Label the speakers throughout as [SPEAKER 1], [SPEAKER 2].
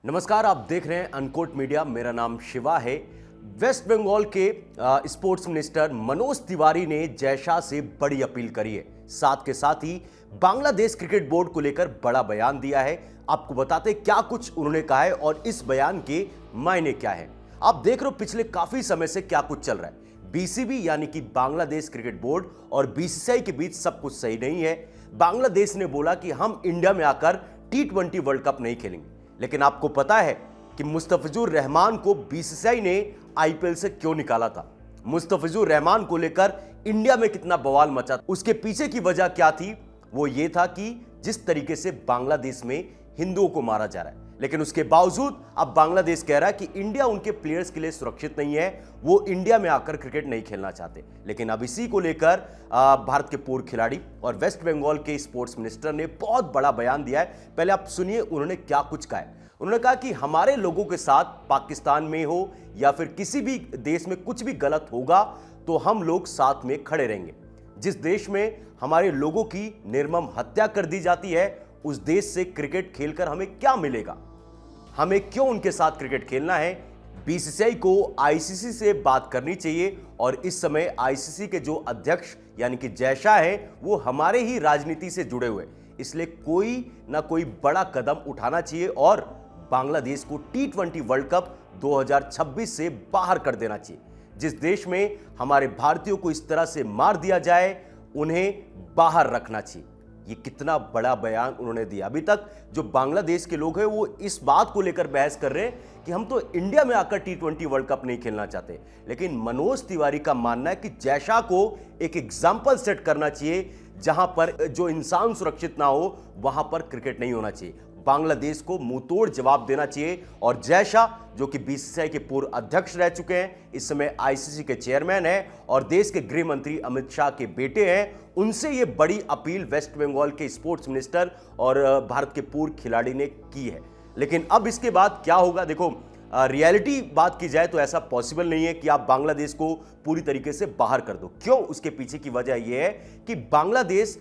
[SPEAKER 1] नमस्कार, आप देख रहे हैं अनकोट मीडिया। मेरा नाम शिवा है। वेस्ट बंगाल के स्पोर्ट्स मिनिस्टर मनोज तिवारी ने जय शाह से बड़ी अपील करी है। साथ के साथ ही बांग्लादेश क्रिकेट बोर्ड को लेकर बड़ा बयान दिया है। आपको बताते क्या कुछ उन्होंने कहा है और इस बयान के मायने क्या है। आप देख रहे हो पिछले काफी समय से क्या कुछ चल रहा है। बीसीबी यानी कि बांग्लादेश क्रिकेट बोर्ड और बीसीसीआई के बीच सब कुछ सही नहीं है। बांग्लादेश ने बोला कि हम इंडिया में आकर T20 वर्ल्ड कप नहीं खेलेंगे, लेकिन आपको पता है कि मुस्तफिजुर रहमान को बीसीसीआई ने आईपीएल से क्यों निकाला था। मुस्तफिजुर रहमान को लेकर इंडिया में कितना बवाल मचा, उसके पीछे की वजह क्या थी? वो ये था कि जिस तरीके से बांग्लादेश में हिंदुओं को मारा जा रहा है, लेकिन उसके बावजूद अब बांग्लादेश कह रहा है कि इंडिया उनके प्लेयर्स के लिए सुरक्षित नहीं है, वो इंडिया में आकर क्रिकेट नहीं खेलना चाहते। लेकिन अब इसी को लेकर भारत के पूर्व खिलाड़ी और वेस्ट बंगाल के स्पोर्ट्स मिनिस्टर ने बहुत बड़ा बयान दिया है। पहले आप सुनिए उन्होंने क्या कुछ कहा है। उन्होंने कहा कि हमारे लोगों के साथ पाकिस्तान में हो या फिर किसी भी देश में कुछ भी गलत होगा तो हम लोग साथ में खड़े रहेंगे। जिस देश में हमारे लोगों की निर्मम हत्या कर दी जाती है, उस देश से क्रिकेट खेलकर हमें क्या मिलेगा? हमें क्यों उनके साथ क्रिकेट खेलना है? बीसीसीआई को आईसीसी से बात करनी चाहिए। और इस समय आईसीसी के जो अध्यक्ष यानी कि जय शाह है, वो हमारे ही राजनीति से जुड़े हुए, इसलिए कोई ना कोई बड़ा कदम उठाना चाहिए और बांग्लादेश को T20 वर्ल्ड कप 2026 से बाहर कर देना चाहिए। जिस देश में हमारे भारतीयों को इस तरह से मार दिया जाए, उन्हें बाहर रखना चाहिए। ये कितना बड़ा बयान उन्होंने दिया। अभी तक जो बांग्लादेश के लोग हैं वो इस बात को लेकर बहस कर रहे हैं कि हम तो इंडिया में आकर T20 वर्ल्ड कप नहीं खेलना चाहते, लेकिन मनोज तिवारी का मानना है कि जय शाह को एक एग्जाम्पल सेट करना चाहिए। जहां पर जो इंसान सुरक्षित ना हो वहां पर क्रिकेट नहीं होना चाहिए। बांग्लादेश को मुंहतोड़ जवाब देना चाहिए। और जय शाह जो कि बीसीसीआई के पूर्व अध्यक्ष रह चुके हैं, इस समय आईसीसी के चेयरमैन हैं और देश के गृह मंत्री अमित शाह के बेटे हैं, उनसे ये बड़ी अपील वेस्ट बंगाल के स्पोर्ट्स मिनिस्टर और भारत के पूर्व खिलाड़ी ने की है। लेकिन अब इसके बाद क्या होगा? देखो, रियलिटी बात की जाए तो ऐसा पॉसिबल नहीं है कि आप बांग्लादेश को पूरी तरीके से बाहर कर दो। क्यों? उसके पीछे की वजह यह है कि Bangladesh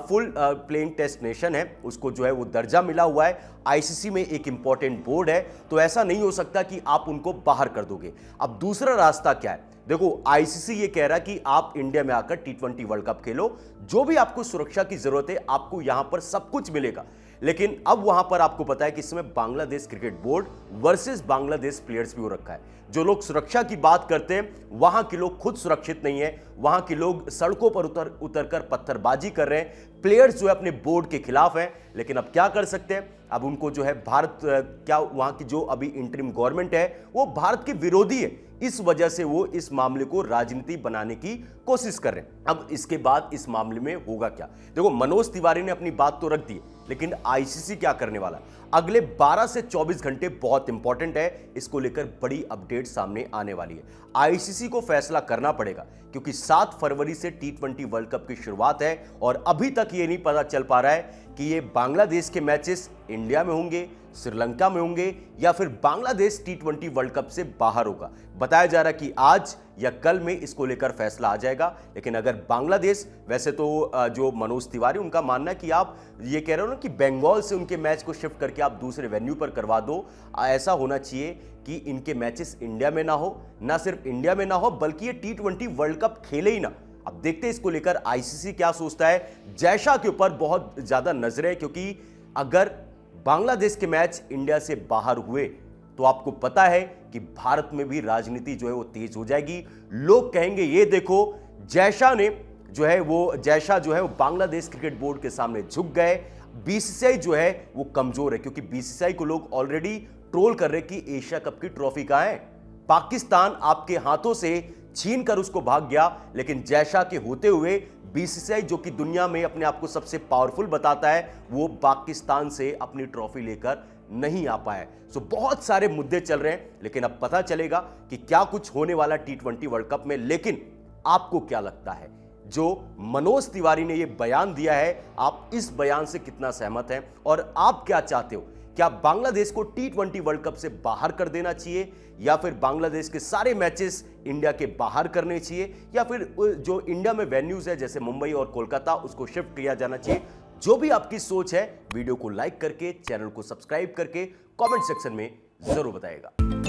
[SPEAKER 1] full playing test nation है, उसको जो है वो दर्जा मिला हुआ है, आईसीसी में एक इंपॉर्टेंट बोर्ड है, तो ऐसा नहीं हो सकता कि आप उनको बाहर कर दोगे। अब दूसरा रास्ता क्या है? देखो, आईसीसी ये कह रहा है कि आप इंडिया में आकर T20 वर्ल्ड कप खेलो, जो भी आपको सुरक्षा की जरूरत है आपको यहां पर सब कुछ मिलेगा। लेकिन अब वहां पर आपको पता है कि इस समय Bangladesh cricket board versus Bangladesh players भी हो रखा है। जो लोग सुरक्षा की बात करते हैं वहां के लोग खुद सुरक्षित नहीं है, वहां के लोग सड़कों पर उतरकर पत्थरबाजी कर रहे हैं। प्लेयर्स जो है अपने बोर्ड के खिलाफ हैं। लेकिन अब क्या कर सकते हैं? अब उनको जो है भारत क्या वहां की जो अभी इंटरिम गवर्नमेंट है वो भारत के विरोधी है, इस वजह से वो इस मामले को राजनीति बनाने की कोशिश कर रहे हैं। अब इसके बाद इस मामले में होगा क्या? देखो, मनोज तिवारी ने अपनी बात तो रख दी, लेकिन आईसीसी क्या करने वाला? अगले 12 से 24 घंटे बहुत इंपॉर्टेंट है। इसको लेकर बड़ी अपडेट सामने आने वाली है। आईसीसी को फैसला करना पड़ेगा क्योंकि 7 फरवरी से T20 वर्ल्ड कप की शुरुआत है और अभी तक ये नहीं पता चल पा रहा है कि ये बांग्लादेश के मैचेस इंडिया में होंगे, श्रीलंका में होंगे या फिर बांग्लादेश T20 वर्ल्ड कप से बाहर होगा। बताया जा रहा है कि आज या कल में इसको लेकर फैसला आ जाएगा। लेकिन अगर बांग्लादेश, वैसे तो जो मनोज तिवारी उनका मानना है कि आप ये कह रहे हो ना कि बंगाल से उनके मैच को शिफ्ट करके आप दूसरे वेन्यू पर करवा दो, ऐसा होना चाहिए कि इनके मैचेस इंडिया में ना हो, ना सिर्फ इंडिया में ना हो बल्कि ये T20 वर्ल्ड कप खेले ही ना। अब देखते हैं इसको लेकर आईसीसी क्या सोचता है। जय शाह के ऊपर बहुत ज्यादा नजरें, क्योंकि अगर बांग्लादेश के मैच इंडिया से बाहर हुए तो आपको पता है कि भारत में भी राजनीति जो है वो तेज हो जाएगी। लोग कहेंगे ये देखो जय शाह जो है वो बांग्लादेश क्रिकेट बोर्ड के सामने झुक गए। बीसीसीआई जो है वो कमजोर है, क्योंकि बीसीसीआई को लोग ऑलरेडी ट्रोल कर रहे कि एशिया कप की ट्रॉफी कहां है? पाकिस्तान आपके हाथों से छीन कर उसको भाग गया, लेकिन जय शाह के होते हुए बीसीसीआई जो कि दुनिया में अपने आप को सबसे पावरफुल बताता है, वो पाकिस्तान से अपनी ट्रॉफी लेकर नहीं आ पाया। सो बहुत सारे मुद्दे चल रहे हैं, लेकिन अब पता चलेगा कि क्या कुछ होने वाला T20 वर्ल्ड कप में। लेकिन आपको क्या लगता है? जो मनोज तिवारी ने यह बयान दिया है, आप इस बयान से कितना सहमत हैं और आप क्या चाहते हो? क्या बांग्लादेश को T20 वर्ल्ड कप से बाहर कर देना चाहिए या फिर बांग्लादेश के सारे मैचेस इंडिया के बाहर करने चाहिए या फिर जो इंडिया में वेन्यूज है जैसे मुंबई और कोलकाता उसको शिफ्ट किया जाना चाहिए? जो भी आपकी सोच है, वीडियो को लाइक करके, चैनल को सब्सक्राइब करके कमेंट सेक्शन में जरूर बताइएगा।